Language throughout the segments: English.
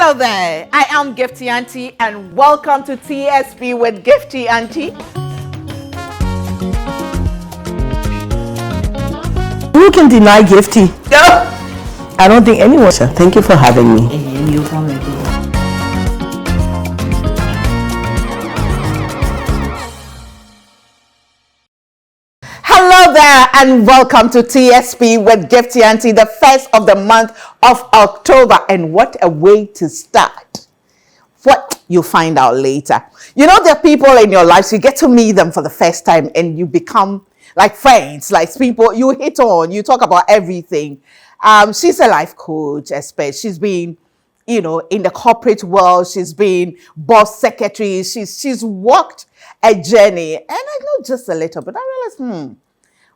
Hello there, I am Gifty Auntie and welcome to TSP with Gifty Auntie. Who can deny Gifty? No. I don't think anyone shall. Thank you for having me. Hello there and welcome to TSP with Gifty Auntie, the first of the month of October. And what a way to start. What you'll find out later. You know, there are people in your lives, you get to meet them for the first time and you become like friends, like people you hit on, you talk about everything. She's a life coach expert. She's been, in the corporate world. She's been boss secretary. She's walked a journey. And I know just a little bit. I realized,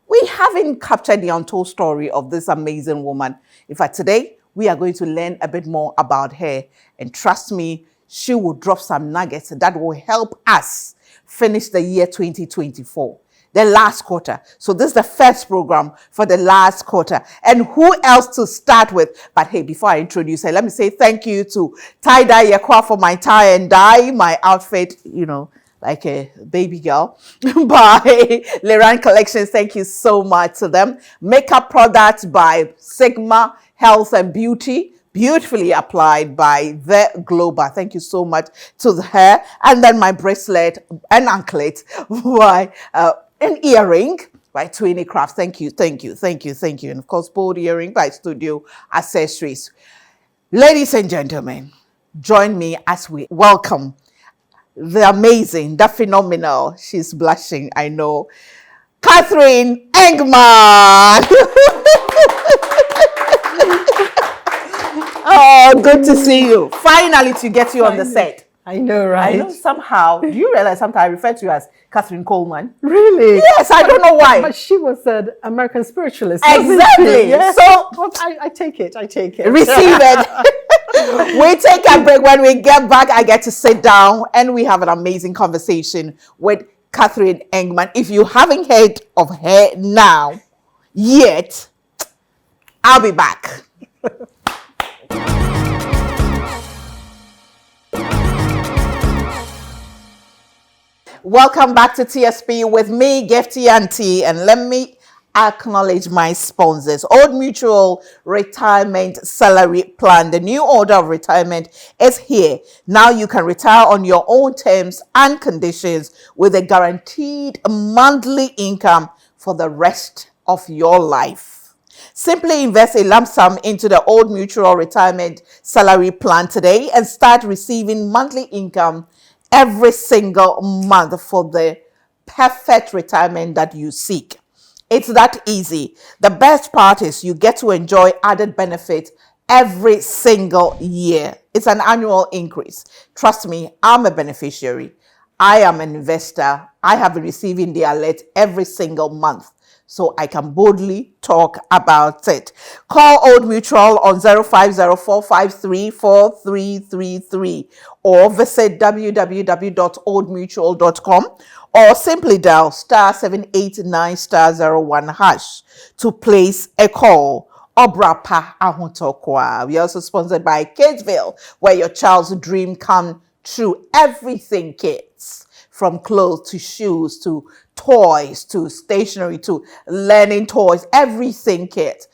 we haven't captured the untold story of this amazing woman. In fact, today we are going to learn a bit more about her. And trust me, she will drop some nuggets that will help us finish the year 2024. The last quarter. So this is the first program for the last quarter. And who else to start with? But hey, before I introduce her, let me say thank you to Tie-Dye Yakwa for my tie and dye, my outfit, like a baby girl by Leran Collections. Thank you so much to them. Makeup products by Sigma Health and Beauty. Beautifully applied by The Global. Thank you so much to her. And then my bracelet and anklet by an earring by Twinny Crafts. Thank you. And of course, bold earring by Studio Accessories. Ladies and gentlemen, join me as we welcome the amazing, the phenomenal, she's blushing, I know, Catherine Engmann. Oh, good to see you. Finally to get you on the set. I know, right? I know somehow, do you realize sometimes I refer to you as Catherine Coleman? Really? Yes, I don't know why. But she was an American spiritualist. Exactly. Yes. So I take it. Receive it. We take a break. When we get back, I get to sit down and we have an amazing conversation with Catherine Engmann. If you haven't heard of her now yet, I'll be back. Welcome back to TSP with me, Gifty Auntie, and let me acknowledge my sponsors. Old Mutual Retirement Salary Plan. The new order of retirement is here. Now you can retire on your own terms and conditions with a guaranteed monthly income for the rest of your life. Simply invest a lump sum into the Old Mutual Retirement Salary Plan today and start receiving monthly income every single month for the perfect retirement that you seek. It's that easy. The best part is you get to enjoy added benefits every single year. It's an annual increase. Trust me, I'm a beneficiary. I am an investor. I have been receiving the alert every single month, so I can boldly talk about it. Call Old Mutual on 0504534333 or visit www.oldmutual.com or simply dial *789*01# to place a call. Obrapa Ahontokwa. We are also sponsored by Kidsville, where your child's dream come true. Everything kids, from clothes to shoes to toys to stationery to learning toys, everything kids.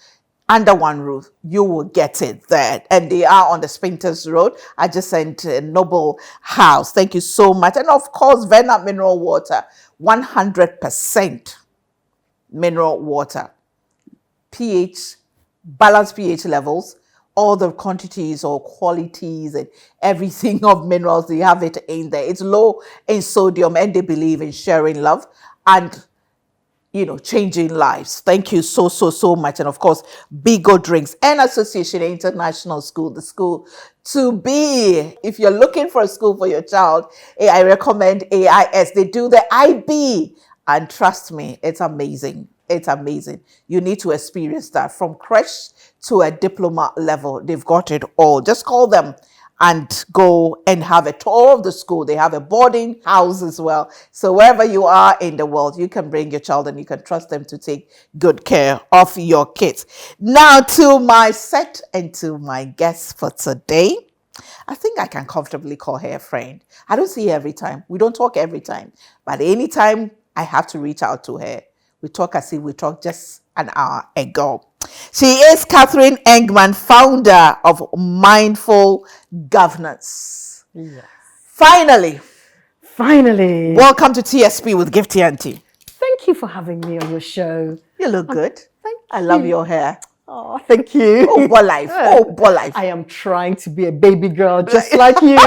Under one roof, you will get it there. And they are on the Spinters Road, adjacent Noble House. Thank you so much. And of course, Vena Mineral Water, 100% mineral water. pH, balanced pH levels, all the quantities or qualities and everything of minerals, they have it in there. It's low in sodium and they believe in sharing love and changing lives. Thank you so much. And of course, Bigo Drinks and Association International School, the school to be. If you're looking for a school for your child, I recommend AIS. They do the IB. And trust me, it's amazing. It's amazing. You need to experience that from creche to a diploma level. They've got it all. Just call them and go and have a tour of the school. They have a boarding house as well. So wherever you are in the world, you can bring your child and you can trust them to take good care of your kids. Now to my set and to my guests for today. I think I can comfortably call her a friend. I don't see her every time. We don't talk every time. But anytime I have to reach out to her, we talk as if we talked just an hour ago. She is Catherine Engmann, founder of Mindful Governance. Yes. Finally, Welcome to TSP with Gifty Auntie. Thank you for having me on your show. You look good. Thank you. I love your hair. Oh, thank you. Oh, boy life. Oh, boy life. I am trying to be a baby girl just like you.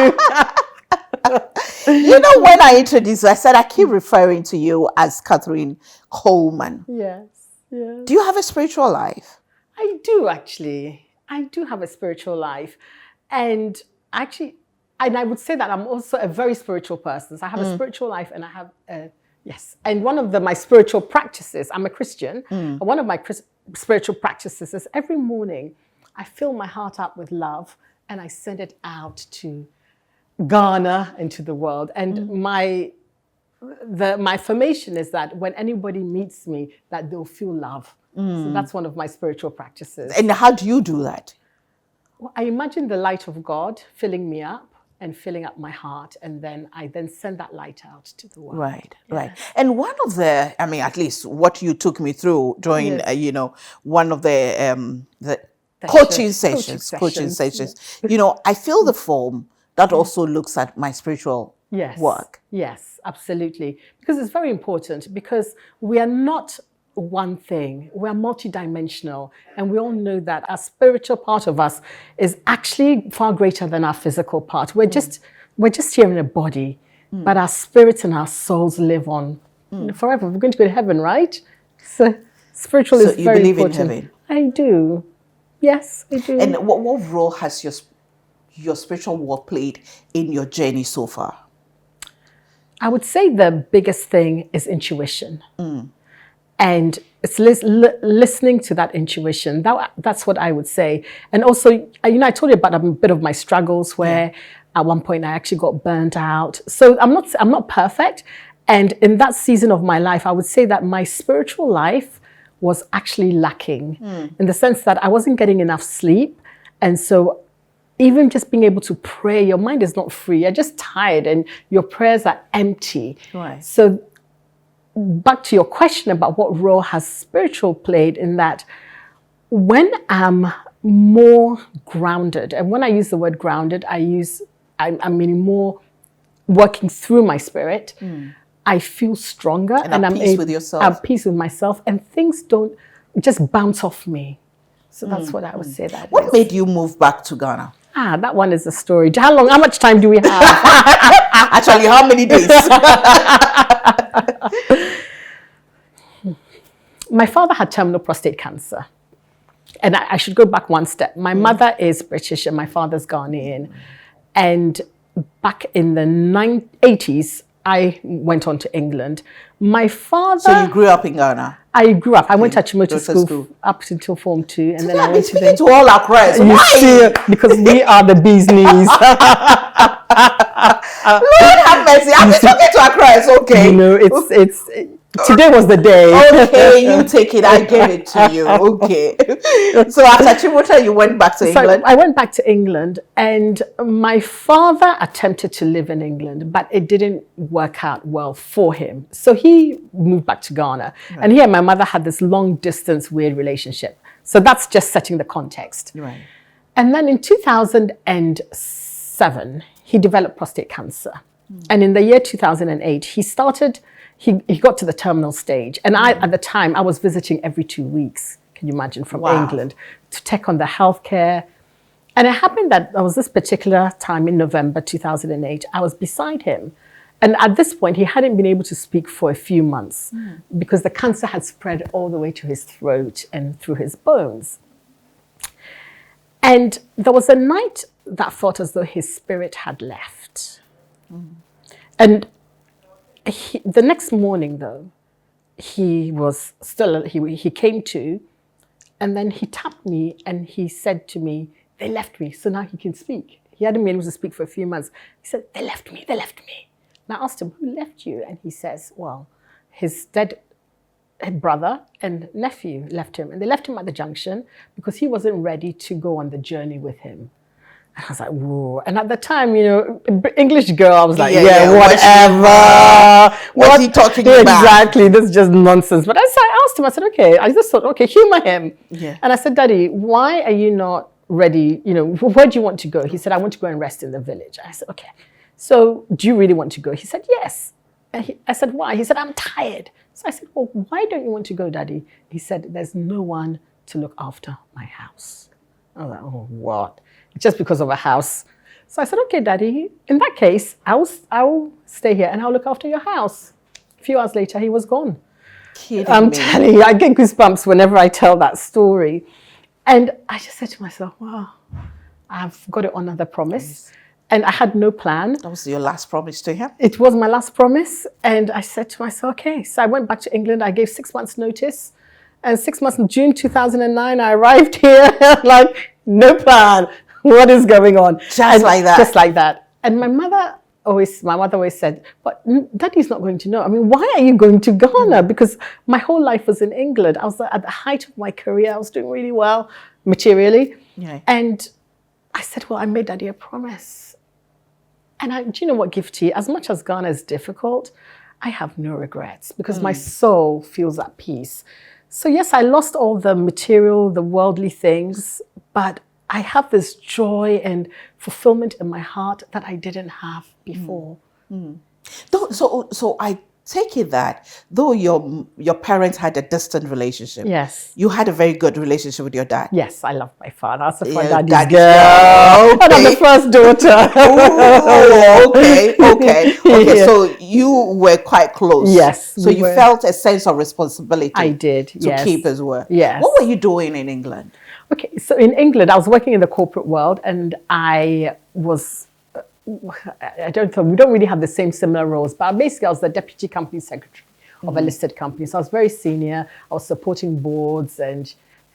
You know, when I introduced you, I said I keep referring to you as Catherine Coleman. Yes. Do you have a spiritual life? I do, actually. I do have a spiritual life. And actually, and I would say that I'm also a very spiritual person. So I have a spiritual life and I have yes. And one of my spiritual practices, I'm a Christian, and one of my spiritual practices is every morning I fill my heart up with love and I send it out to Ghana and to the world. And my affirmation is that when anybody meets me, that they'll feel love. So that's one of my spiritual practices. And how do you do that? Well, I imagine the light of God filling me up and filling up my heart, and then I send that light out to the world. Right. And one of the, I mean, at least what you took me through during, one of the coaching sessions. You know, I feel the form that also looks at my spiritual work. Yes, absolutely. Because it's very important, because we are not one thing. We're multidimensional, and we all know that our spiritual part of us is actually far greater than our physical part. We're just here in a body, but our spirits and our souls live on forever. We're going to go to heaven, right? So spiritual is very important. So you believe in heaven? I do. Yes, I do. And what role has your spiritual work played in your journey so far? I would say the biggest thing is intuition. And it's listening to that intuition. That's what I would say. And also, I told you about a bit of my struggles where at one point I actually got burnt out. So I'm not perfect. And in that season of my life, I would say that my spiritual life was actually lacking in the sense that I wasn't getting enough sleep. And so even just being able to pray, your mind is not free. You're just tired and your prayers are empty. Right. So back to your question about what role has spiritual played, in that when I'm more grounded, and when I use the word grounded, I'm meaning more working through my spirit, I feel stronger and I'm peace with yourself. I'm peace with myself, and things don't just bounce off me. So that's what I would say that What made you move back to Ghana? That one is a story. How much time do we have? Actually, how many days? My father had terminal prostate cancer. And I should go back one step. My mother is British and my father's Ghanaian. And back in the 80s, I went on to England. My father... So you grew up in Ghana? I grew up. I went to Achimota school up until Form 2. And then I went to all our prayers. Why? Because we are the bee's knees. Lord have mercy. I'm talking to Accra. It's okay. You know, it's today was the day. Okay, you take it. I gave it to you. Okay. So after Chimota, you went back to England? I went back to England, and my father attempted to live in England, but it didn't work out well for him. So he moved back to Ghana. Right. And he and my mother had this long distance weird relationship. So that's just setting the context. Right. And then in 2007, he developed prostate cancer. And in the year 2008, he got to the terminal stage. And at the time, I was visiting every 2 weeks, can you imagine, from England to take on the healthcare. And it happened that there was this particular time in November 2008, I was beside him. And at this point, he hadn't been able to speak for a few months because the cancer had spread all the way to his throat and through his bones. And there was a night that felt as though his spirit had left. And the next morning, though, he came to, and then he tapped me and he said to me, "They left me." So now he can speak. He hadn't been able to speak for a few months. He said, "They left me. And I asked him, "Who left you?" And he says, well, his dead brother and nephew left him. And they left him at the junction because he wasn't ready to go on the journey with him. I was like, whoa. And at the time, English girl, I was like, whatever. What's he talking about? Exactly. This is just nonsense. But I asked him, I said, okay, I just thought, okay, humor him. Yeah. And I said, Daddy, why are you not ready? Where do you want to go? He said, I want to go and rest in the village. I said, okay. So do you really want to go? He said, yes. And I said, why? He said, I'm tired. So I said, well, why don't you want to go, Daddy? He said, there's no one to look after my house. I was like, oh, what? Just because of a house. So I said, okay, Daddy, in that case, I'll stay here and I'll look after your house. A few hours later, he was gone. I'm telling you, I get goosebumps whenever I tell that story. And I just said to myself, wow, I've got to honor the promise. And I had no plan. That was your last promise to him? It was my last promise. And I said to myself, okay. So I went back to England. I gave 6 months notice. And 6 months in June 2009, I arrived here like, no plan. What is going on? Just like that. Just like that. And my mother always said, but Daddy's not going to know. I mean, why are you going to Ghana? Because my whole life was in England. I was at the height of my career. I was doing really well materially. Yeah. And I said, well, I made Daddy a promise. And do you know what, Gifty? As much as Ghana is difficult, I have no regrets because my soul feels at peace. So yes, I lost all the material, the worldly things, but I have this joy and fulfillment in my heart that I didn't have before. So I take it that though your parents had a distant relationship, yes, you had a very good relationship with your dad. Yes, I love my father. I was my Daddy's daddy's girl. Okay. And I'm the first daughter. Oh, okay. Yeah. So you were quite close. Yes. So you felt a sense of responsibility. I did. To keep as well. Yes. What were you doing in England? Okay, so in England, I was working in the corporate world, and I was. We don't really have the same similar roles, but basically I was the deputy company secretary of a listed company. So I was very senior. I was supporting boards and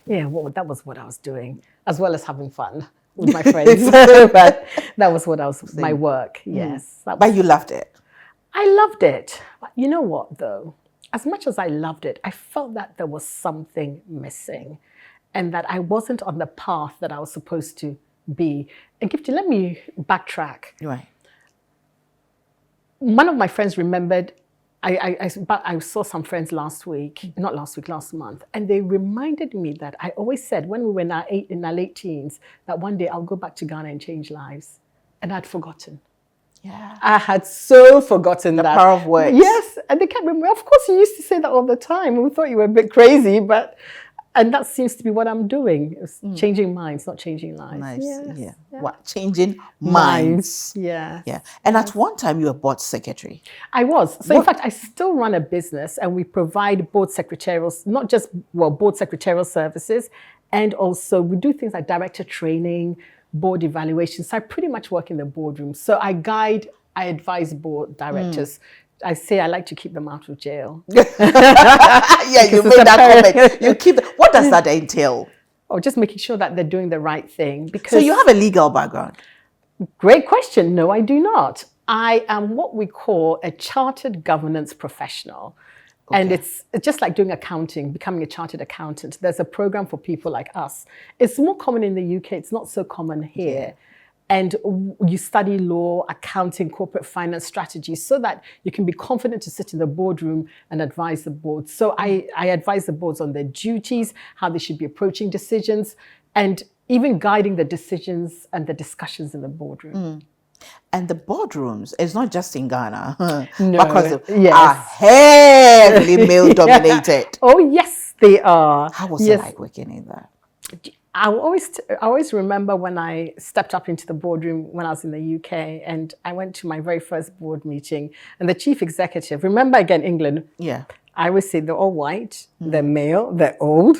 that was what I was doing, as well as having fun with my friends. But that was my work. Yes. But you loved it. I loved it. But you know what though? As much as I loved it, I felt that there was something missing and that I wasn't on the path that I was supposed to be. And Gifty, let me backtrack. Right. One of my friends remembered, I saw some friends last month, and they reminded me that I always said when we were in our late teens, that one day I'll go back to Ghana and change lives. And I'd forgotten. Yeah. I had so forgotten the power of words. Yes. And they kept remembering, of course you used to say that all the time. We thought you were a bit crazy, and that seems to be what I'm doing. It's changing minds, not changing lives. Nice. Yes. Yeah. What? Changing minds. Yeah. Yeah. And at one time you were board secretary. I was. So in fact, I still run a business and we provide board secretarial, not just board secretarial services, and also we do things like director training, board evaluation. So I pretty much work in the boardroom. So I advise board directors. I say I like to keep them out of jail. Yeah, you made that comment. What does that entail? Or just making sure that they're doing the right thing. Because so you have a legal background? Great question. No, I do not. I am what we call a chartered governance professional. Okay. And it's just like doing accounting, becoming a chartered accountant. There's a program for people like us. It's more common in the UK. It's not so common here. Yeah. And you study law, accounting, corporate finance strategy so that you can be confident to sit in the boardroom and advise the board. So I advise the boards on their duties, how they should be approaching decisions, and even guiding the decisions and the discussions in the boardroom. And the boardrooms, it's not just in Ghana, no, because are heavily male-dominated. Oh, yes, they are. How was it like working in that? I always remember when I stepped up into the boardroom when I was in the UK and I went to my very first board meeting and the chief executive, remember again, England. Yeah. I always say they're all white, they're male, they're old,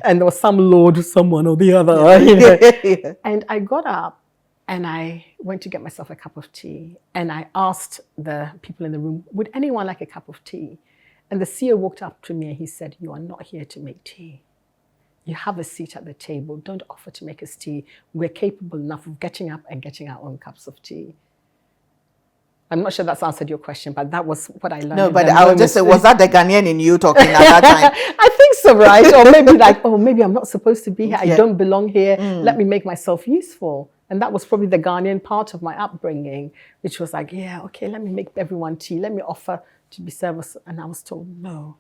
and there was some lord, someone or the other. Yeah. And I got up and I went to get myself a cup of tea and I asked the people in the room, would anyone like a cup of tea? And the CEO walked up to me and he said, you are not here to make tea. You have a seat at the table. Don't offer to make us tea. We're capable enough of getting up and getting our own cups of tea. I'm not sure that's answered your question, but that was what I learned. No, but I would just say, was that the Ghanaian in you talking at that time? I think so, right? Or maybe maybe I'm not supposed to be here. I don't belong here. Let me make myself useful. And that was probably the Ghanaian part of my upbringing, which was like, yeah, okay, let me make everyone tea. Let me offer to be served. And I was told, no,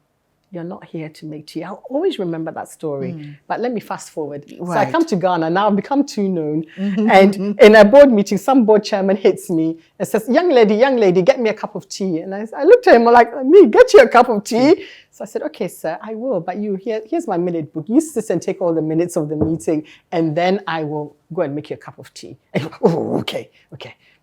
you're not here to make tea. I'll always remember that story. But let me fast forward. Right. So I come to Ghana, now I've become too known. And in a board meeting, some board chairman hits me and says, young lady, get me a cup of tea. And I looked at him like, me, get you a cup of tea? So I said, okay, sir, I will. But here's my minute book. You sit and take all the minutes of the meeting, and then I will go and make you a cup of tea. And he went, oh, okay.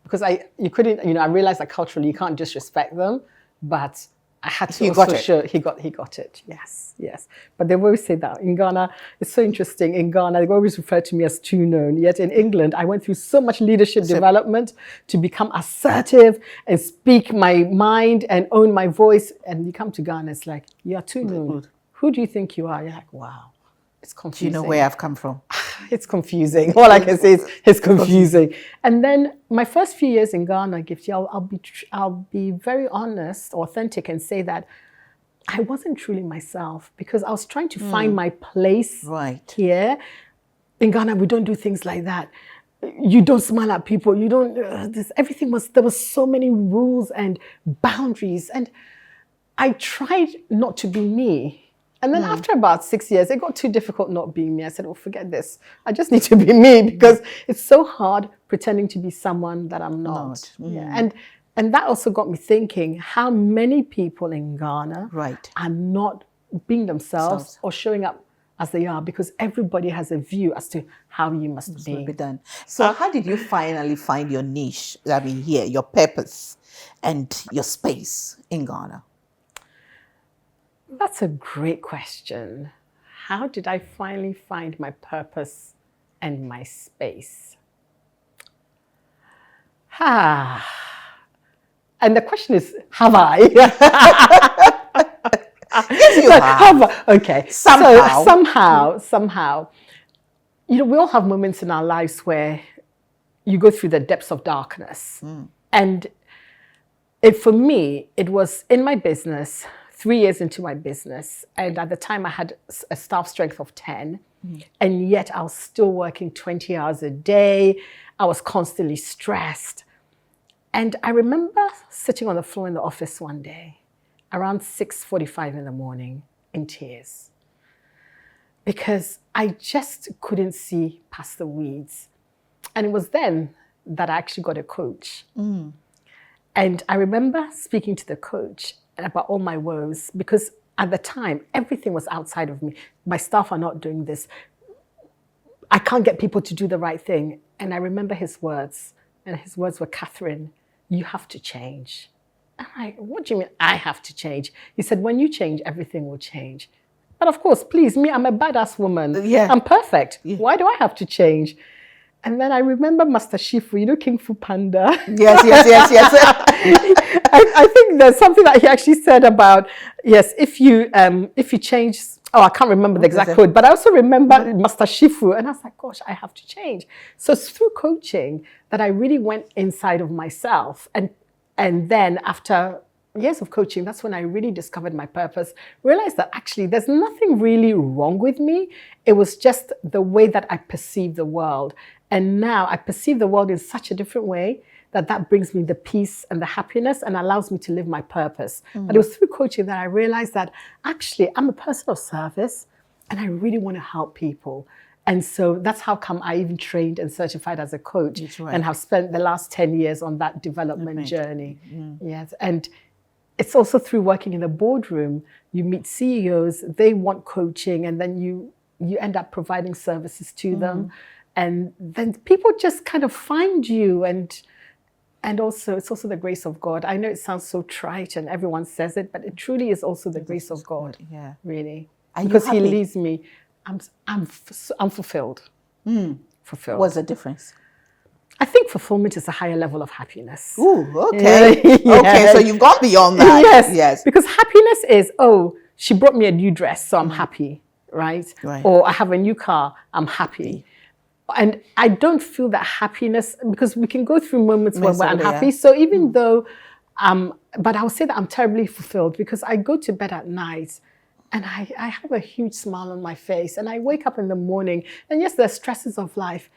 Because I realized that culturally you can't disrespect them, but I had to also show he got it. Yes. But they always say that in Ghana, it's so interesting. In Ghana, they always refer to me as too known. Yet in England, I went through so much leadership development to become assertive and speak my mind and own my voice. And you come to Ghana, it's like, you're too known. Who do you think you are? You're like, wow. It's confusing. Do you know where I've come from? It's confusing. All I can say is it's confusing. And then my first few years in Ghana, Gifty, I'll be very honest, authentic, and say that I wasn't truly myself because I was trying to find my place here. In Ghana, we don't do things like that. You don't smile at people. You don't. There was so many rules and boundaries, and I tried not to be me. And then after about 6 years, it got too difficult not being me. I said, oh, forget this. I just need to be me because it's so hard pretending to be someone that I'm not. Yeah. And that also got me thinking how many people in Ghana are not being themselves or showing up as they are because everybody has a view as to how you must be done. So how did you finally find your niche, your purpose and your space in Ghana? That's a great question. How did I finally find my purpose and my space? And the question is, have I? Yes, you have. Okay. Somehow, we all have moments in our lives where you go through the depths of darkness. And for me, it was in my business, 3 years into my business. And at the time I had a staff strength of 10. And yet I was still working 20 hours a day. I was constantly stressed. And I remember sitting on the floor in the office one day, around 6:45 in the morning, in tears. Because I just couldn't see past the weeds. And it was then that I actually got a coach. And I remember speaking to the coach about all my woes, because at the time, everything was outside of me. My staff are not doing this. I can't get people to do the right thing. And I remember his words, and his words were, Catherine, you have to change. I'm like, what do you mean I have to change? He said, when you change, everything will change. But of course, please, me, I'm a badass woman. I'm perfect. Why do I have to change? And then I remember Master Shifu, King Fu Panda. Yes. I think there's something that he actually said about, if you change, I can't remember the exact quote, but I also remember Master Shifu, and I was like, gosh, I have to change. So it's through coaching that I really went inside of myself. And then after years of coaching, that's when I really discovered my purpose, realized that actually there's nothing really wrong with me. It was just the way that I perceive the world. And now I perceive the world in such a different way that brings me the peace and the happiness and allows me to live my purpose. But it was through coaching that I realized that actually I'm a person of service and I really want to help people. And so that's how come I even trained and certified as a coach and have spent the last 10 years on that development journey. Yes. And it's also through working in the boardroom. You meet CEOs, they want coaching, and then you end up providing services to them. And then people just kind of find you, and also it's also the grace of God. I know it sounds so trite and everyone says it, but it truly is also the grace of God. Really. Because He leads me. I'm fulfilled. Fulfilled. What's the difference? I think fulfillment is a higher level of happiness. Ooh, okay. Okay, so you've gone beyond that. Yes. Because happiness is, she brought me a new dress, so I'm happy, right? Or I have a new car, I'm happy. And I don't feel that happiness, because we can go through moments when we're unhappy. So even though, but I would say that I'm terribly fulfilled because I go to bed at night and I have a huge smile on my face, and I wake up in the morning, and yes, there's stresses of life,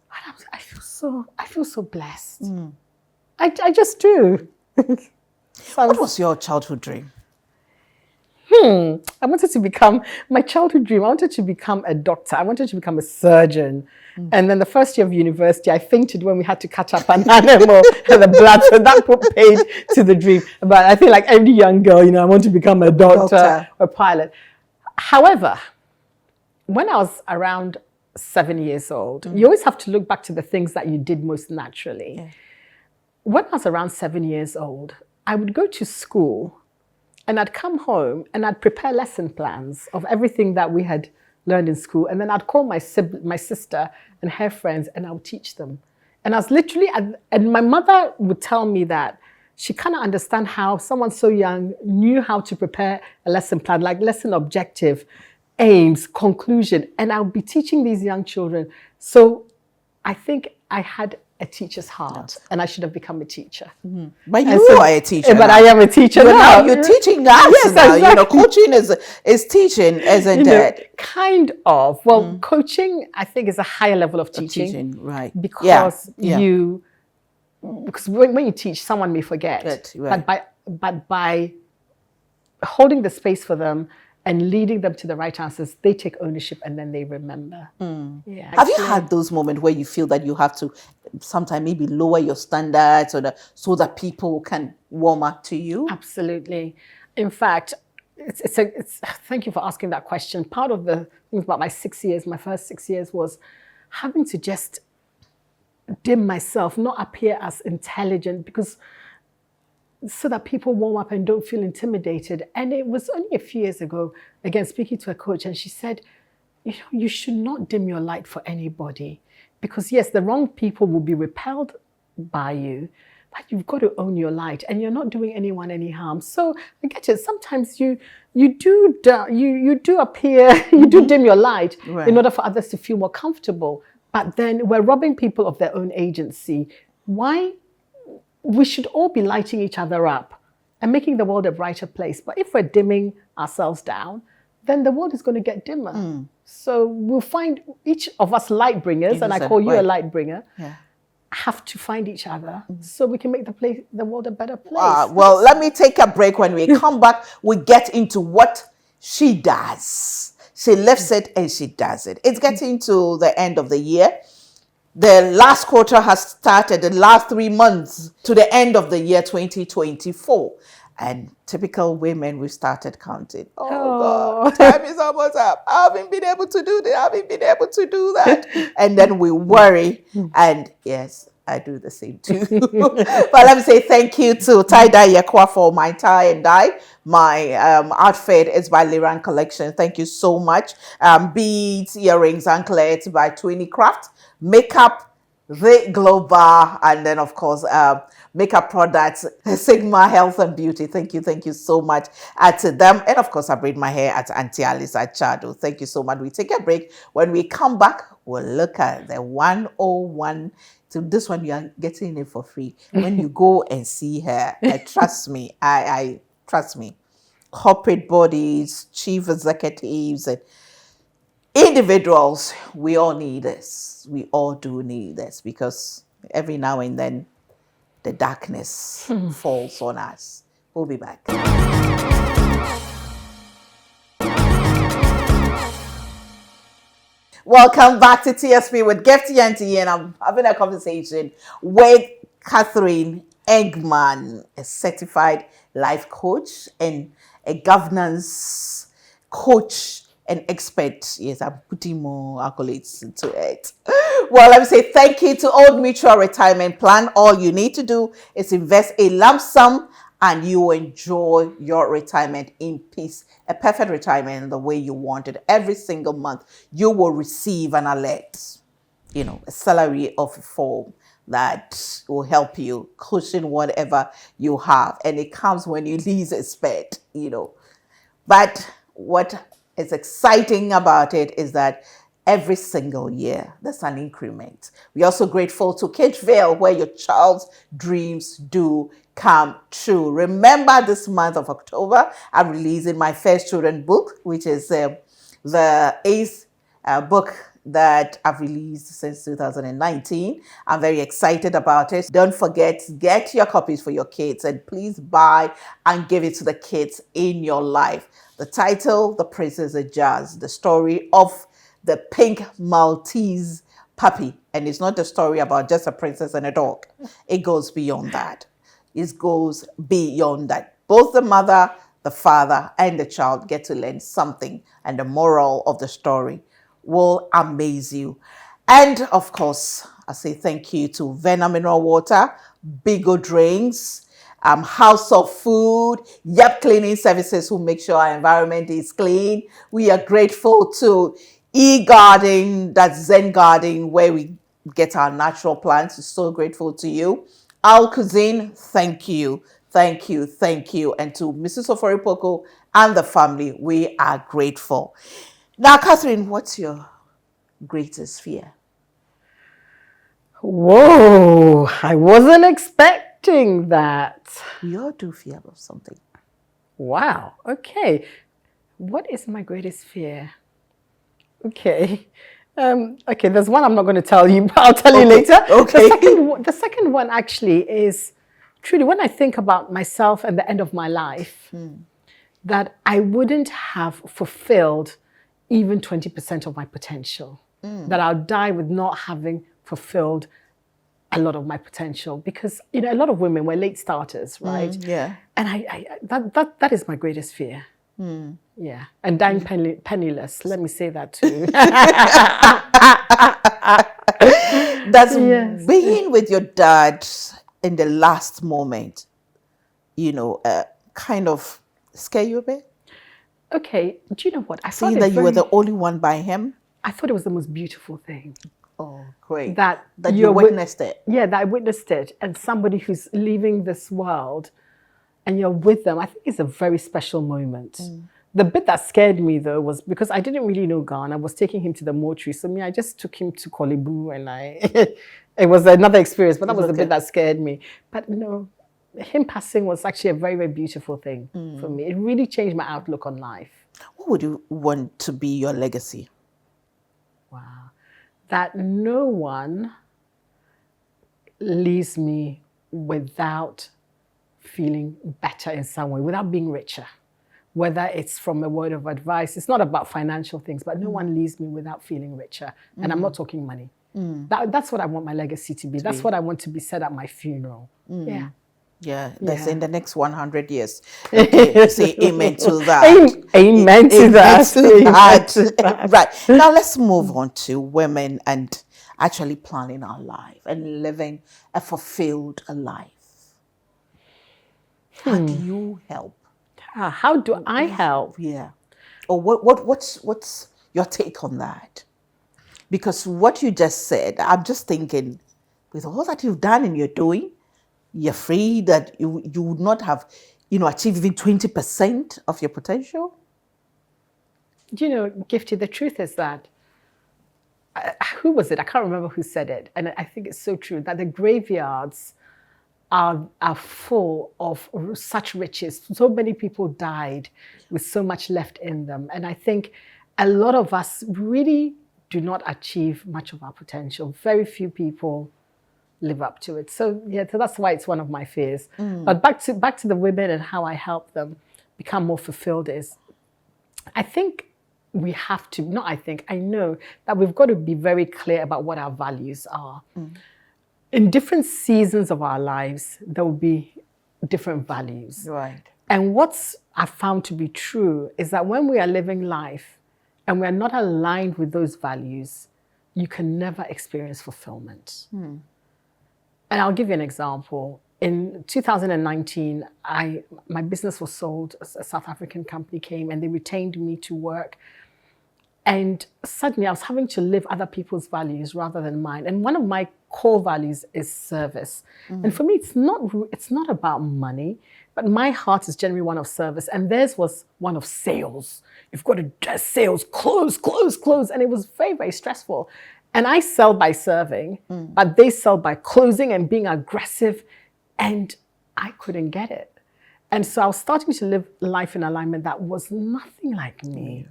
but I feel so I feel so blessed. I just do. What was your childhood dream? I wanted to become, my childhood dream, I wanted to become a doctor. I wanted to become a surgeon. And then the first year of university, I fainted when we had to cut up an animal and the blood. So that put paid to the dream. But I feel like every young girl, I want to become a doctor or a pilot. However, when I was around 7 years old, you always have to look back to the things that you did most naturally. Yeah. When I was around 7 years old, I would go to school and I'd come home and I'd prepare lesson plans of everything that we had learned in school. And then I'd call my sister and her friends and I would teach them. And I was literally, and my mother would tell me that she cannot understand how someone so young knew how to prepare a lesson plan, like lesson objective, aims, conclusion. And I would be teaching these young children. So I think I had a teacher's heart, and I should have become a teacher. But you are a teacher. But now. I am a teacher now. You're teaching us now. Exactly. Coaching is teaching, isn't it? Kind of. Well, coaching, I think, is a higher level of teaching. Right. Because because when you teach, someone may forget. Right. But by holding the space for them and leading them to the right answers, they take ownership and then they remember. Yeah, have you had those moments where you feel that you have to sometimes maybe lower your standards so that people can warm up to you? Absolutely. In fact, it's thank you for asking that question. Part of the things about my first 6 years was having to just dim myself, not appear as intelligent, because so that people warm up and don't feel intimidated. And it was only a few years ago, again, speaking to a coach, and she said, you should not dim your light for anybody, because yes, the wrong people will be repelled by you, but you've got to own your light, and you're not doing anyone any harm. So I get it. Sometimes you do appear, you do dim your light in order for others to feel more comfortable. But then we're robbing people of their own agency. Why? We should all be lighting each other up and making the world a brighter place. But if we're dimming ourselves down, then the world is going to get dimmer. So we'll find each of us light bringers, and I call you a light bringer, have to find each other so we can make the world a better place. Well, let me take a break. When we come back, we get into what she does. She lifts it and she does it. It's getting to the end of the year. The last quarter has started, the last 3 months to the end of the year 2024. And typical women, we started counting. Oh God, time is almost up. I haven't been able to do this. I haven't been able to do that. And then we worry. And yes, I do the same too. But let me say thank you to Tie-Dye Yekwa for my tie and dye. My outfit is by Liran Collection. Thank you so much. Beads, earrings, anklets by Twinny Craft. Makeup, The Global, and then of course makeup products, Sigma Health and Beauty. Thank you so much to them. And of course, I braid my hair at Auntie Alice at Chado. Thank you so much. We take a break. When we come back, we'll look at the 101. So this one, you are getting it for free. When you go and see her, trust me, I trust me. Corporate bodies, chief executives, and individuals, we all need this. We all do need this, because every now and then the darkness falls on us. We'll be back. Welcome back to TSP with Gifty Auntie, and I'm having a conversation with Catherine Engmann, a certified life coach and a governance coach and expert. Yes, I'm putting more accolades into it. Well, let me say thank you to Old Mutual Retirement Plan. All you need to do is invest a lump sum and you enjoy your retirement in peace. A perfect retirement the way you want it. Every single month, you will receive an alert, a salary of a form that will help you cushion whatever you have. And it comes when you least expect, But what is exciting about it is that every single year, there's an increment. We're also grateful to Cageville, where your child's dreams do come true. Remember, this month of October, I'm releasing my first children book, which is the 8th book that I've released since 2019. I'm very excited about it. Don't forget, get your copies for your kids and please buy and give it to the kids in your life. The title, The Princess of Jazz, the story of the pink Maltese puppy. And it's not the story about just a princess and a dog. It goes beyond that. It goes beyond that. Both the mother, the father, and the child get to learn something, and the moral of the story will amaze you. And of course, I say thank you to Vena Mineral Water, Bigo Drinks, House of Food, Yep Cleaning Services, who make sure our environment is clean. We are grateful to E-Garden, that's Zen Garden, where we get our natural plants. We're so grateful to you. Al Cuisine, thank you. Thank you, thank you. And to Mrs. Oforipoko and the family, we are grateful. Now, Catherine, what's your greatest fear? Whoa, I wasn't expecting that. We all do fear of something. Wow, okay. What is my greatest fear? Okay. Okay, there's one I'm not going to tell you, but I'll tell you later. Okay. The second one actually is truly when I think about myself and the end of my life, that I wouldn't have fulfilled even 20% of my potential. That I'll die with not having fulfilled a lot of my potential, because a lot of women were late starters, right? Yeah. And that is my greatest fear. Yeah, and dying penniless. Let me say that too. Does being with your dad in the last moment, kind of scare you a bit? Okay, do you know what? I Seeing that you were the only one by him? I thought it was the most beautiful thing. Oh, great. That you witnessed it. Yeah, that I witnessed it. And somebody who's leaving this world and you're with them, I think it's a very special moment. The bit that scared me, though, was because I didn't really know Ghana. I was taking him to the mortuary. So I just took him to Kolebu and it was another experience, but that was the bit that scared me. But no, him passing was actually a very, very beautiful thing for me. It really changed my outlook on life. What would you want to be your legacy? Wow. That no one leaves me without feeling better in some way, without being richer. Whether it's from a word of advice, it's not about financial things, but no one leaves me without feeling richer. And I'm not talking money. That's what I want my legacy to be. That's what I want to be said at my funeral. Yeah. Yeah, that's in the next 100 years. Okay, say amen to that. Amen to that. Right. Now let's move on to women and actually planning our life and living a fulfilled life. How do you help? How do I help? Yeah. Or what's your take on that? Because what you just said, I'm just thinking, with all that you've done and you're doing, you're afraid that you would not have, achieved even 20% of your potential? Gifty, the truth is that, who was it? I can't remember who said it. And I think it's so true that the graveyards are full of such riches. So many people died with so much left in them. And I think a lot of us really do not achieve much of our potential. Very few people live up to it. So that's why it's one of my fears. But back to the women and how I help them become more fulfilled is, I think we have to, I know that we've got to be very clear about what our values are. In different seasons of our lives, there will be different values. Right. And what's I've found to be true is that when we are living life and we're not aligned with those values, you can never experience fulfillment. And I'll give you an example. In 2019, my business was sold. A South African company came and they retained me to work. And suddenly I was having to live other people's values rather than mine. And one of my core values is service. And for me, it's not about money, but my heart is generally one of service. And theirs was one of sales. You've got to do sales, close. And it was very, very stressful. And I sell by serving, but they sell by closing and being aggressive. And I couldn't get it. And so I was starting to live life in alignment that was nothing like me.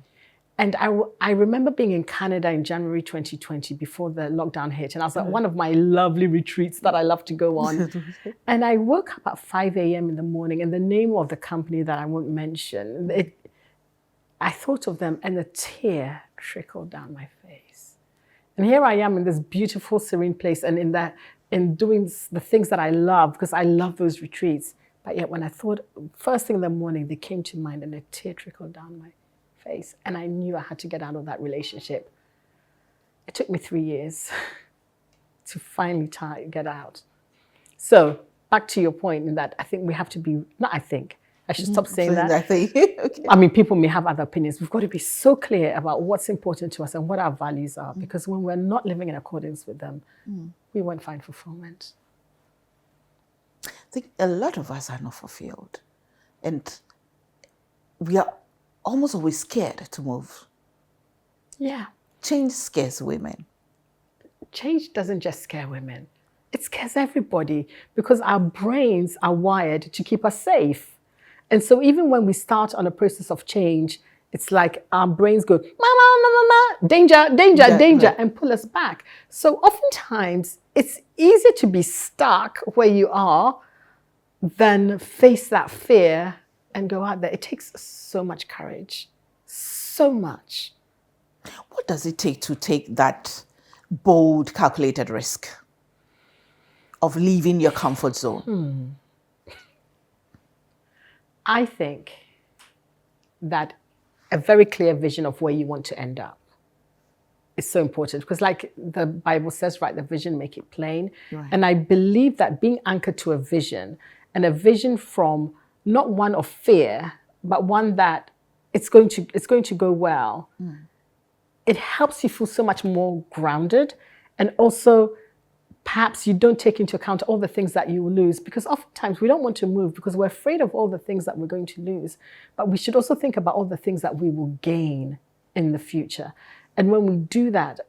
And I remember being in Canada in January 2020 before the lockdown hit. And I was at one of my lovely retreats that I love to go on. And I woke up at 5 a.m. in the morning, and the name of the company that I won't mention, I thought of them and a tear trickled down my face. And here I am in this beautiful, serene place and in doing the things that I love, because I love those retreats. But yet when I thought, first thing in the morning, they came to mind and a tear trickled down my face. And I knew I had to get out of that relationship. It took me 3 years to finally get out. So back to your point in that I think we have to be, I should stop saying that. Okay. I mean, people may have other opinions. We've got to be so clear about what's important to us and what our values are, because when we're not living in accordance with them, we won't find fulfillment. I think a lot of us are not fulfilled, and we are almost always scared to move. Yeah. Change scares women. Change doesn't just scare women. It scares everybody, because our brains are wired to keep us safe. And so even when we start on a process of change, it's like our brains go, mama, danger, danger, danger, and pull us back. So oftentimes it's easier to be stuck where you are than face that fear and go out there. It takes so much courage, so much. What does it take to take that bold, calculated risk of leaving your comfort zone? I think that a very clear vision of where you want to end up is so important, because like the Bible says, right, the vision, make it plain. Right. And I believe that being anchored to a vision, and a vision from not one of fear, but one that it's going to go well, it helps you feel so much more grounded. And also perhaps you don't take into account all the things that you will lose, because oftentimes we don't want to move because we're afraid of all the things that we're going to lose. But we should also think about all the things that we will gain in the future. And when we do that,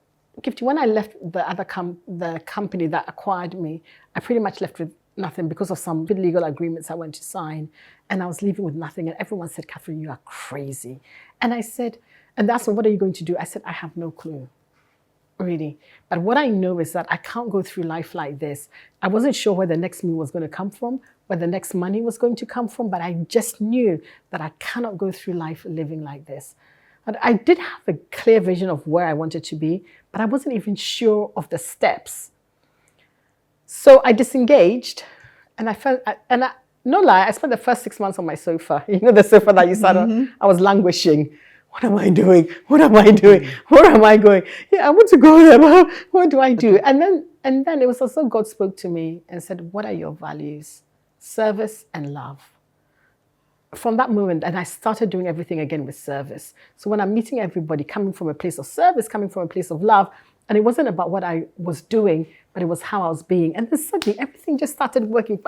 Gifty, when I left the company that acquired me, I pretty much left with nothing because of some big legal agreements I went to sign. And I was leaving with nothing. And everyone said, Catherine, you are crazy. And I said, and that's what are you going to do? I said, I have no clue. Really. But what I know is that I can't go through life like this. I wasn't sure where the next meal was going to come from, where the next money was going to come from, but I just knew that I cannot go through life living like this. And I did have a clear vision of where I wanted to be, but I wasn't even sure of the steps. So I disengaged, and I felt, no lie, I spent the first 6 months on my sofa. You know, the sofa that you sat on? I was languishing. What am I doing? What am I doing? Where am I going? Yeah, I want to go there, but what do I do? And then it was also God spoke to me and said, what are your values? Service and love. From that moment, and I started doing everything again with service. So when I'm meeting everybody, coming from a place of service, coming from a place of love, and it wasn't about what I was doing, but it was how I was being. And then suddenly everything just started working.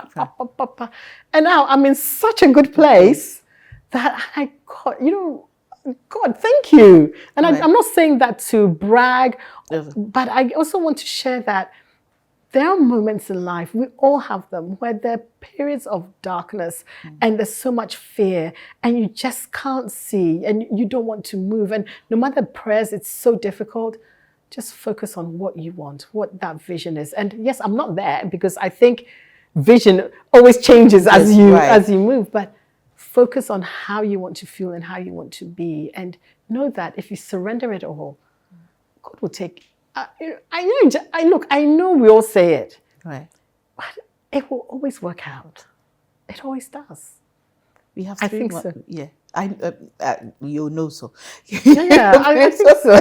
And now I'm in such a good place that I got, God, thank you. And right. I'm not saying that to brag, but I also want to share that there are moments in life, we all have them, where there are periods of darkness and there's so much fear and you just can't see and you don't want to move. And no matter prayers, it's so difficult. Just focus on what you want, what that vision is. And yes, I'm not there because I think vision always changes as you move, but focus on how you want to feel and how you want to be, and know that if you surrender it all, God will take. I know we all say it, right? But it will always work out. It always does. We have. I think so. Yeah, you know so. Yeah, I think so.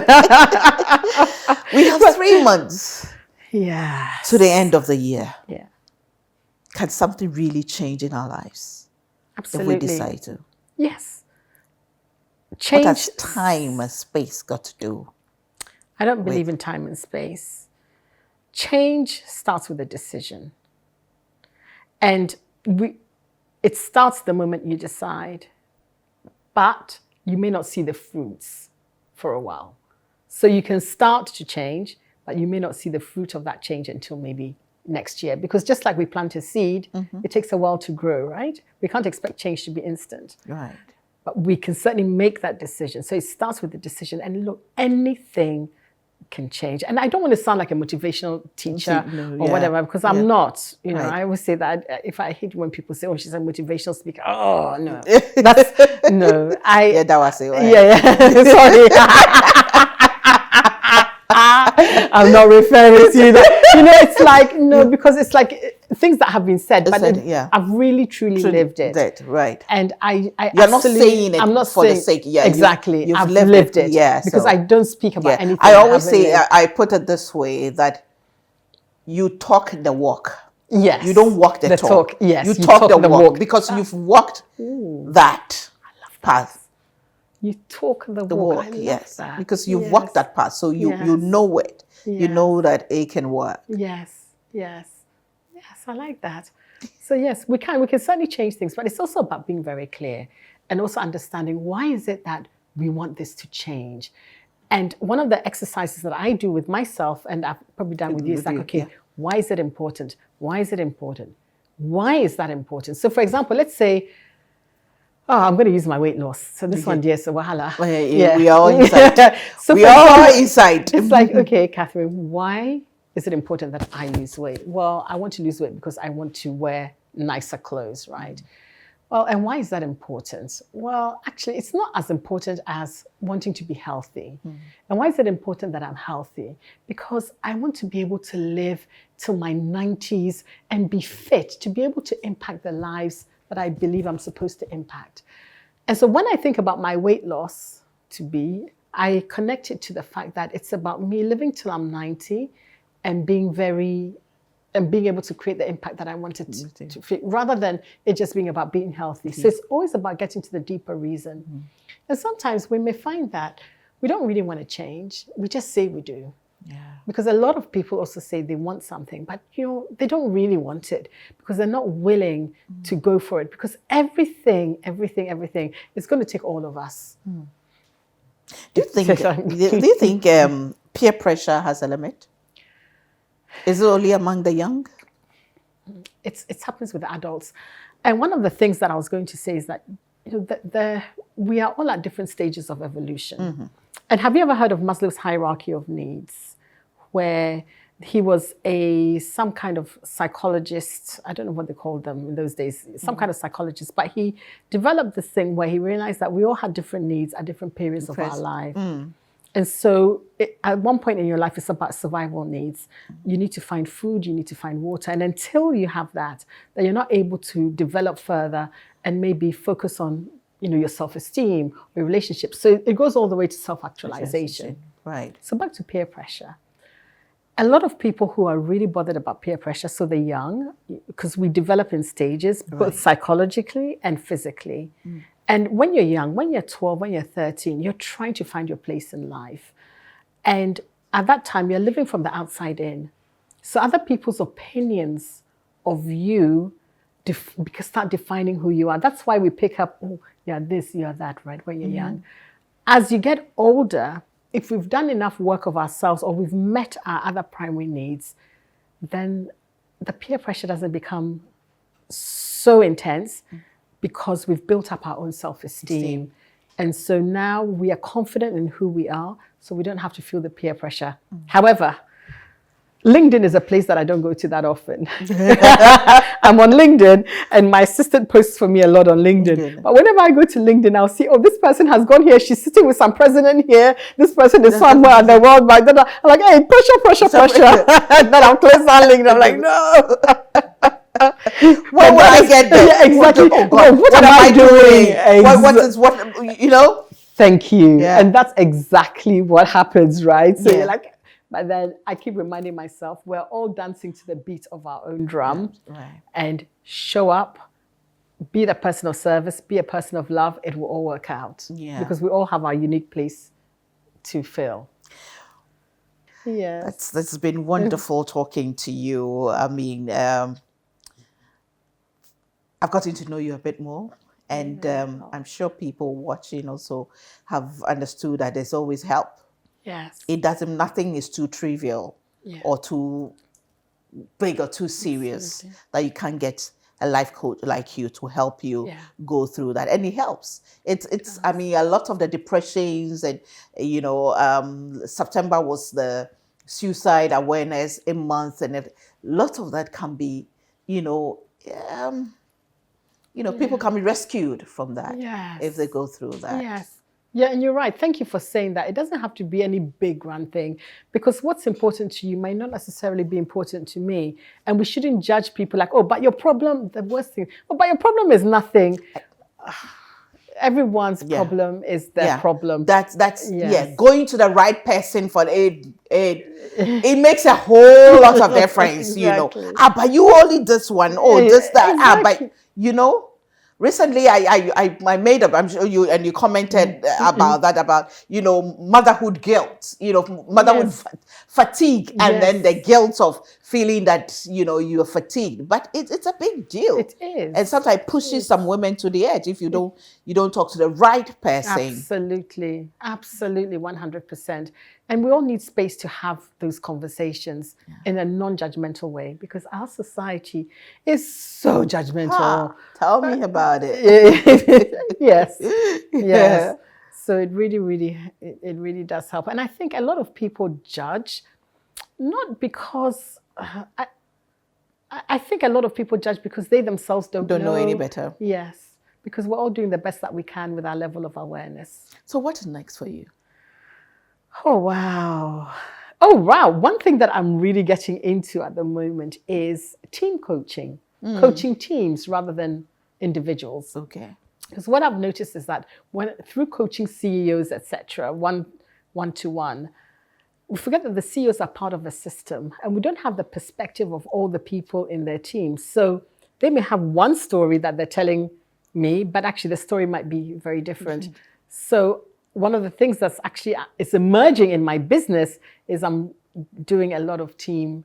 We have 3 months. Yeah. To the end of the year. Yeah. Can something really change in our lives? Absolutely. If we decide to. Yes. Change. What has time and space got to do? I don't believe in time and space. Change starts with a decision. And it starts the moment you decide, but you may not see the fruits for a while. So you can start to change, but you may not see the fruit of that change until maybe next year. Because just like we plant a seed, it takes a while to grow, right? We can't expect change to be instant. Right. but we can certainly make that decision. So it starts with the decision, and look, anything can change. And I don't want to sound like a motivational teacher or whatever, because I'm not. You know, I always say that if I hate when people say, "Oh, she's a motivational speaker." Oh no, that's no. That was it. Right? Sorry. I'm not referring to that. You know, it's like, no, because it's like things that have been said, but I've really, truly lived it. Right. And You're not saying it for the sake. Yeah, exactly. I've lived it. Yeah. Because I don't speak about anything. I always say, I put it this way, that you talk the walk. Yes. You don't walk the talk. Yes. You talk the walk because you've walked that path. You talk the walk. I love that. Because you've walked that path, so you know it. You know that it can work. Yes, I like that. So yes, we can certainly change things, but it's also about being very clear and also understanding why is it that we want this to change. And one of the exercises that I do with myself, and I've probably done with you, is like, okay, why is it important? Why is it important? Why is that important? So for example, let's say, I'm going to use my weight loss. So this one, so wahala. We are all inside. So we are all inside. It's like, okay, Catherine, why is it important that I lose weight? Well, I want to lose weight because I want to wear nicer clothes, right? Well, and why is that important? Well, actually, it's not as important as wanting to be healthy. And why is it important that I'm healthy? Because I want to be able to live till my 90s and be fit to be able to impact the lives that I believe I'm supposed to impact. And so when I think about my weight loss I connect it to the fact that it's about me living till I'm 90 and being able to create the impact that I wanted to fit, rather than it just being about being healthy. So it's always about getting to the deeper reason. And sometimes we may find that we don't really want to change. We just say we do. Because a lot of people also say they want something, but they don't really want it because they're not willing to go for it, because everything is going to take all of us. Do you think peer pressure has a limit? Is it only among the young? It happens with adults. And one of the things that I was going to say is that we are all at different stages of evolution. And have you ever heard of Maslow's hierarchy of needs, where he was some kind of psychologist? I don't know what they called them in those days, some kind of psychologist, but he developed this thing where he realized that we all had different needs at different periods of our life. And so at one point in your life, it's about survival needs. You need to find food, you need to find water. And until you have that, then you're not able to develop further and maybe focus on your self-esteem or your relationships. So it goes all the way to self-actualization. Right. So back to peer pressure. A lot of people who are really bothered about peer pressure, so they're young, because we develop in stages, both psychologically and physically. And when you're young, when you're 12, when you're 13, you're trying to find your place in life. And at that time, you're living from the outside in. So other people's opinions of you start defining who you are. That's why we pick up, you're this, you're that, right, when you're young. As you get older, if we've done enough work of ourselves or we've met our other primary needs, then the peer pressure doesn't become so intense because we've built up our own self-esteem. And so now we are confident in who we are, so we don't have to feel the peer pressure. However, LinkedIn is a place that I don't go to that often. I'm on LinkedIn, and my assistant posts for me a lot on LinkedIn. But whenever I go to LinkedIn, I'll see, this person has gone here. She's sitting with some president here. This person is somewhere in the world. But then I'm like, hey, pressure. And then I'll close down LinkedIn. I'm like, no. What will I get there? Yeah, exactly. What am I doing? Thank you. Yeah. And that's exactly what happens, right? So you're like, but then I keep reminding myself, we're all dancing to the beat of our own drum. Right. And show up, be the person of service, be a person of love. It will all work out. Yeah. Because we all have our unique place to fill. Yeah. That's been wonderful talking to you. I mean, I've gotten to know you a bit more. And I'm sure people watching also have understood that there's always help. Yes. Nothing is too trivial or too big or too serious that you can't get a life coach like you to help you Yeah. go through that, and it helps. It's I mean, a lot of the depressions, and September was the suicide awareness month, and a lot of that can be, um, people can be rescued from that Yes. if they go through that. Yes. Yeah, and you're right. Thank you for saying that. It doesn't have to be any big grand thing, because what's important to you might not necessarily be important to me. And we shouldn't judge people like, oh, but your problem, the worst thing, oh, but your problem is nothing. Everyone's problem is their problem. That's going to the right person for aid. It makes a whole lot of difference, Exactly. But you only this one, this, that. Exactly. But recently I made up, I'm sure you commented about that, about motherhood guilt, motherhood fatigue, and then the guilt of feeling that you're fatigued. But it's a big deal. It is, and sometimes pushes some women to the edge if you don't talk to the right person. Absolutely, 100%. And we all need space to have those conversations in a non-judgmental way, because our society is so judgmental. Tell me about it. Yes. So it really does help. And I think a lot of people judge not because I think a lot of people judge because they themselves don't know any better. Yes, because we're all doing the best that we can with our level of awareness. So what is next for you? Oh, wow. One thing that I'm really getting into at the moment is team coaching, coaching teams rather than individuals. Okay. Because what I've noticed is that through coaching CEOs, etc., one-to-one, we forget that the CEOs are part of a system, and we don't have the perspective of all the people in their team. So they may have one story that they're telling me, but actually the story might be very different. So one of the things that's actually is emerging in my business is I'm doing a lot of team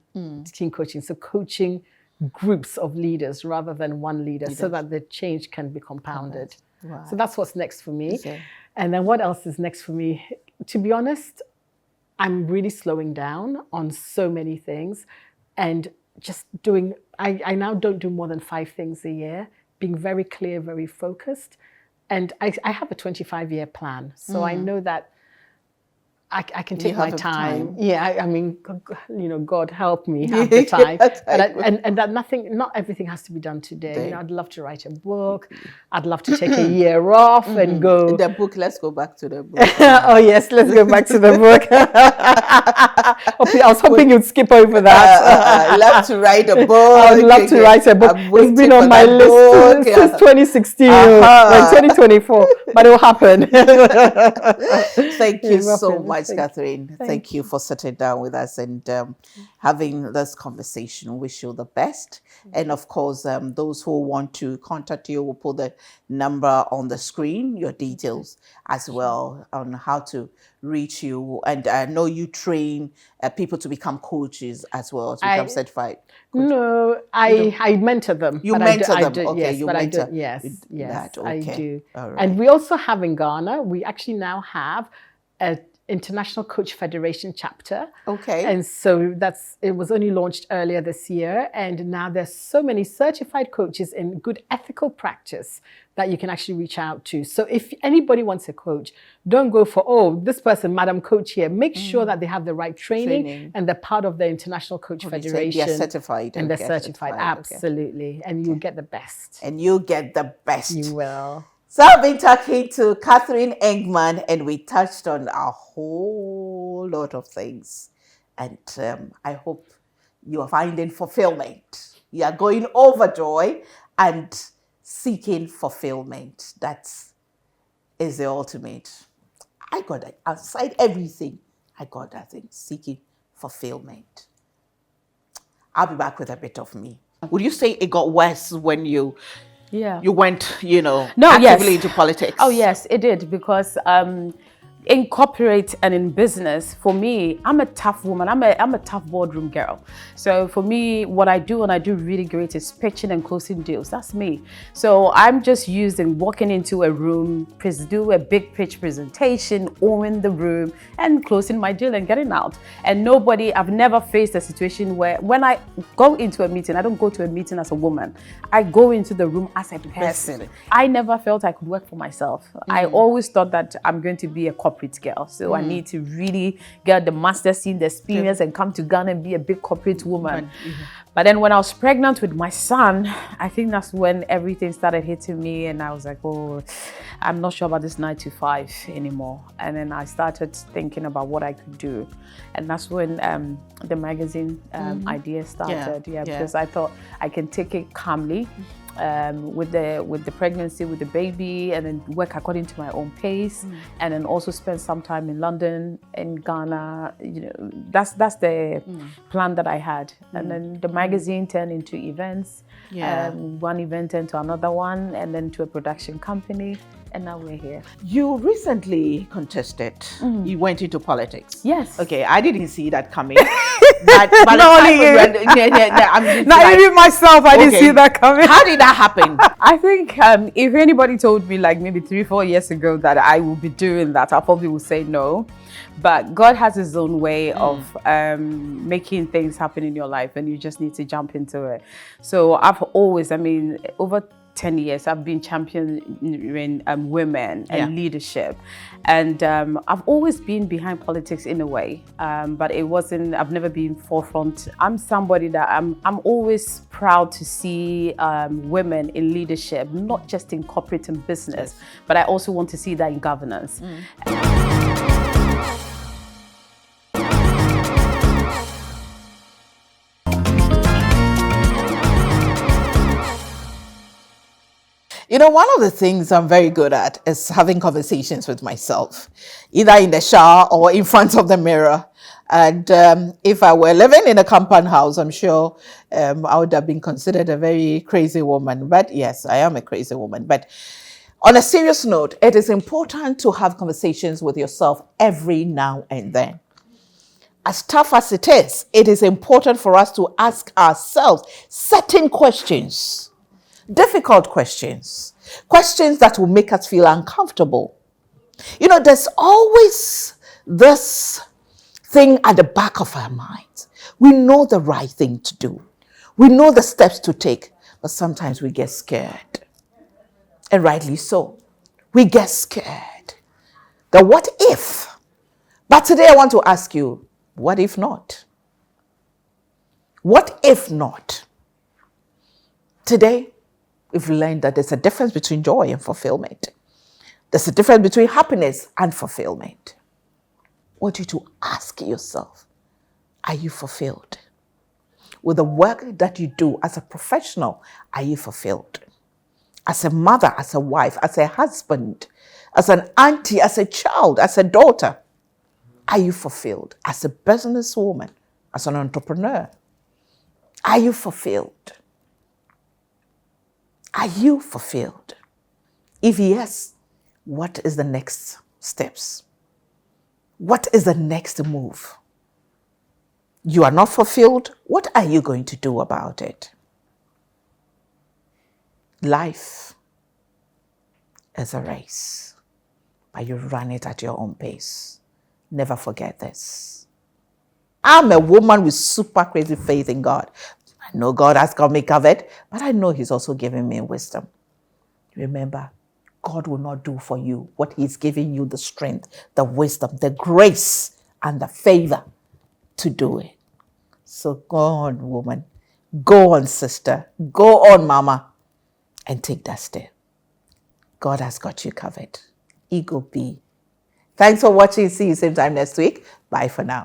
coaching. So coaching groups of leaders rather than one leader, so that the change can be compounded. Wow. So that's what's next for me. Okay. And then what else is next for me? To be honest, I'm really slowing down on so many things, and just doing, I now don't do more than 5 things a year, being very clear, very focused. And I have a 25-year plan. So I know that I can take my time. Yeah, I mean, God help me have the time. And that not everything has to be done today. I'd love to write a book. I'd love to take a year off and go. The book, let's go back to the book. Oh, yes, let's go back to the book. I was hoping you'd skip over that. I'd love to write a book. I would love to write a book. It's been on my list since 2016, like 2024, but it will happen. Thank you so much, Catherine. Thank you for sitting down with us and having this conversation. Wish you the best. And of course, those who want to contact you, will put the number on the screen, your details as well on how to reach you. And I know you train people to become coaches as well, to become certified coach. No, I mentor them. You mentor them. Okay, yes, you mentor. Yes, okay. I do. All right. And we also have in Ghana, we actually now have an International Coach Federation chapter. Okay. And so it was only launched earlier this year. And now there's so many certified coaches in good ethical practice that you can actually reach out to. So if anybody wants a coach, don't go for, this person, Madam Coach here. Make sure that they have the right training. And they're part of the International Coach Federation. They're certified. And they're certified, absolutely. Okay. And you'll get the best. And you'll get the best. You will. So I've been talking to Catherine Engmann, and we touched on a whole lot of things. And I hope you are finding fulfillment. You are going overjoyed and seeking fulfillment. That is the ultimate. I got that. Outside everything, I got that thing, seeking fulfillment. I'll be back with a bit of me. Would you say it got worse when you went, actively into politics? Oh, yes, it did, because In corporate and in business, for me, I'm a tough woman. I'm a tough boardroom girl. So for me, what I do and I do really great is pitching and closing deals. That's me. So I'm just used in walking into a room, do a big pitch presentation, owning the room and closing my deal and getting out. And I've never faced a situation where when I go into a meeting, I don't go to a meeting as a woman. I go into the room as a person. I never felt I could work for myself. I always thought that I'm going to be a corporate girl. So I need to really get the master's scene, the experience and come to Ghana and be a big corporate woman. But then when I was pregnant with my son, I think that's when everything started hitting me and I was like, oh, I'm not sure about this 9 to 5 anymore. And then I started thinking about what I could do. And that's when the magazine idea started. Because I thought I can take it calmly. With the pregnancy, with the baby, and then work according to my own pace, and then also spend some time in London, in Ghana. That's the plan that I had. And then the magazine turned into events. One event turned to another one, and then to a production company. And now we're here. You recently contested. You went into politics. Yes. Okay, I didn't see that coming. but Not even myself, I didn't see that coming. How did that happen? I think if anybody told me like maybe 3-4 years ago that I will be doing that, I probably would say no. But God has his own way of making things happen in your life, and you just need to jump into it. So I've always, over 10 years, I've been championing women and leadership. And I've always been behind politics in a way, but I've never been forefront. I'm somebody that I'm always proud to see women in leadership, not just in corporate and business, but I also want to see that in governance. One of the things I'm very good at is having conversations with myself, either in the shower or in front of the mirror. And if I were living in a compound house, I'm sure I would have been considered a very crazy woman. But yes, I am a crazy woman. But on a serious note, it is important to have conversations with yourself every now and then. As tough as it is important for us to ask ourselves certain questions. Difficult questions that will make us feel uncomfortable. There's always this thing at the back of our minds. We know the right thing to do. We know the steps to take, but sometimes we get scared. And rightly so. We get scared. The what if? But today I want to ask you, what if not? What if not? Today, we've learned that there's a difference between joy and fulfillment. There's a difference between happiness and fulfillment. I want you to ask yourself, are you fulfilled? With the work that you do as a professional, are you fulfilled? As a mother, as a wife, as a husband, as an auntie, as a child, as a daughter, are you fulfilled? As a businesswoman, as an entrepreneur, are you fulfilled? Are you fulfilled? If yes, what is the next steps? What is the next move? You are not fulfilled. What are you going to do about it? Life is a race, but you run it at your own pace. Never forget this. I'm a woman with super crazy faith in God. I know God has got me covered, but I know he's also giving me wisdom. Remember, God will not do for you what he's giving you the strength, the wisdom, the grace, and the favor to do it. So go on, woman. Go on, sister. Go on, mama. And take that step. God has got you covered. Ego be. Thanks for watching. See you same time next week. Bye for now.